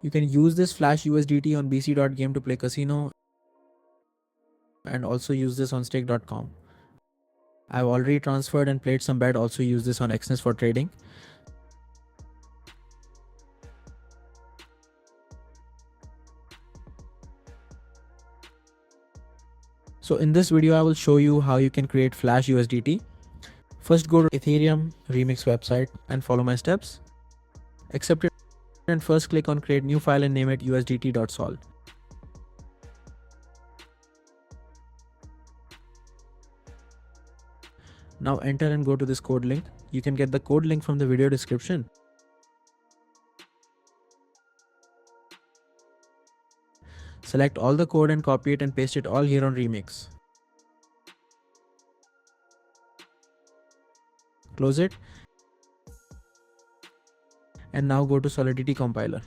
You can use this Flash USDT on bc.game to play casino and also use this on stake.com. I've already transferred and played some bet, also use this on Exness for trading. So in this video, I will show you how you can create Flash USDT. First, go to Ethereum Remix website and follow my steps. Accept it and first click on create new file and name it usdt.sol. Now enter and go to this code link. You can get the code link from the video description. Select all the code and copy it and paste it all here on Remix. Close it. And now go to Solidity compiler.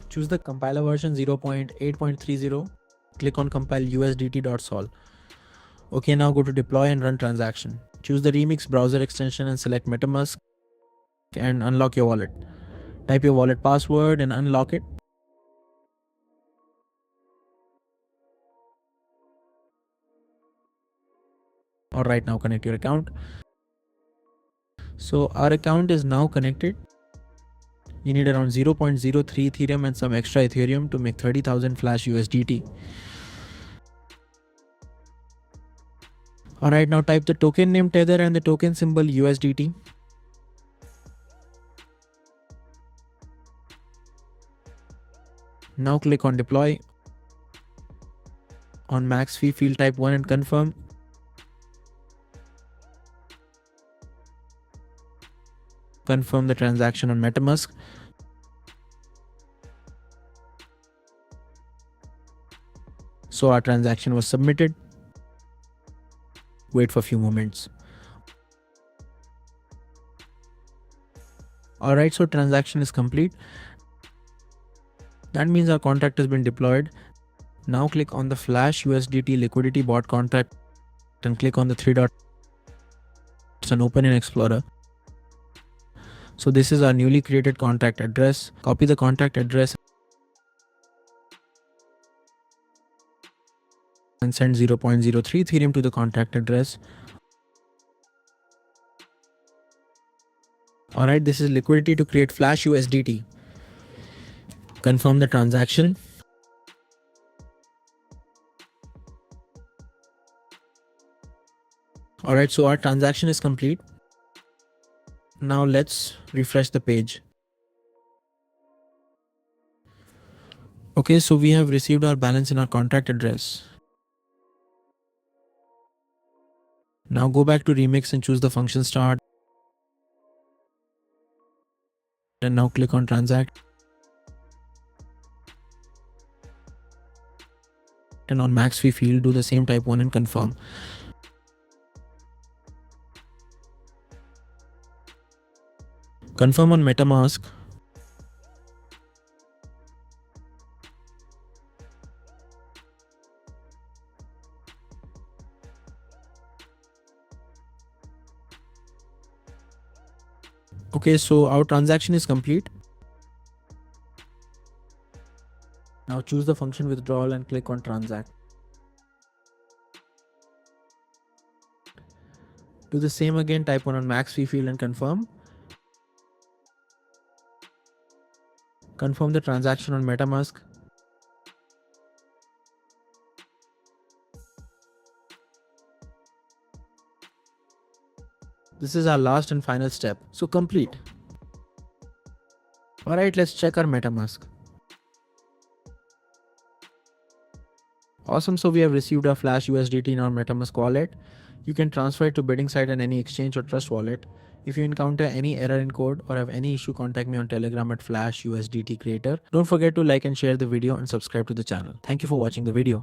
Choose the compiler version 0.8.30. Click on compile usdt.sol. Okay, now go to deploy and run transaction. Choose the Remix browser extension and select MetaMask and unlock your wallet. Type your wallet password and unlock it. Alright, now connect your account. So our account is now connected. You need around 0.03 Ethereum and some extra Ethereum to make 30,000 Flash USDT. Alright, now type the token name Tether and the token symbol USDT. Now click on deploy. On max fee field type 1 and confirm. Confirm the transaction on MetaMask. So our transaction was submitted. Wait for a few moments. Alright, so transaction is complete. That means our contract has been deployed. Now click on the Flash USDT liquidity bot contract and click on the three dots and open in Explorer. So this is our newly created contract address. Copy the contract address and send 0.03 Ethereum to the contract address. Alright, this is liquidity to create Flash USDT. Confirm the transaction. Alright, so our transaction is complete. Now let's refresh the page. Okay, so we have received our balance in our contract address. Now go back to Remix and choose the function start. And now click on transact. And on max fee field, do the same type 1 and confirm. Confirm on MetaMask. Okay, so our transaction is complete. Now choose the function withdrawal and click on transact. Do the same again, type 1 on max fee field and confirm. Confirm the transaction on MetaMask. This is our last and final step. So complete. Alright, let's check our MetaMask. Awesome, so we have received our Flash USDT in our MetaMask wallet. You can transfer it to bidding site and any exchange or trust wallet. If you encounter any error in code or have any issue, contact me on Telegram at Flash USDT Creator. Don't forget to like and share the video and subscribe to the channel. Thank you for watching the video.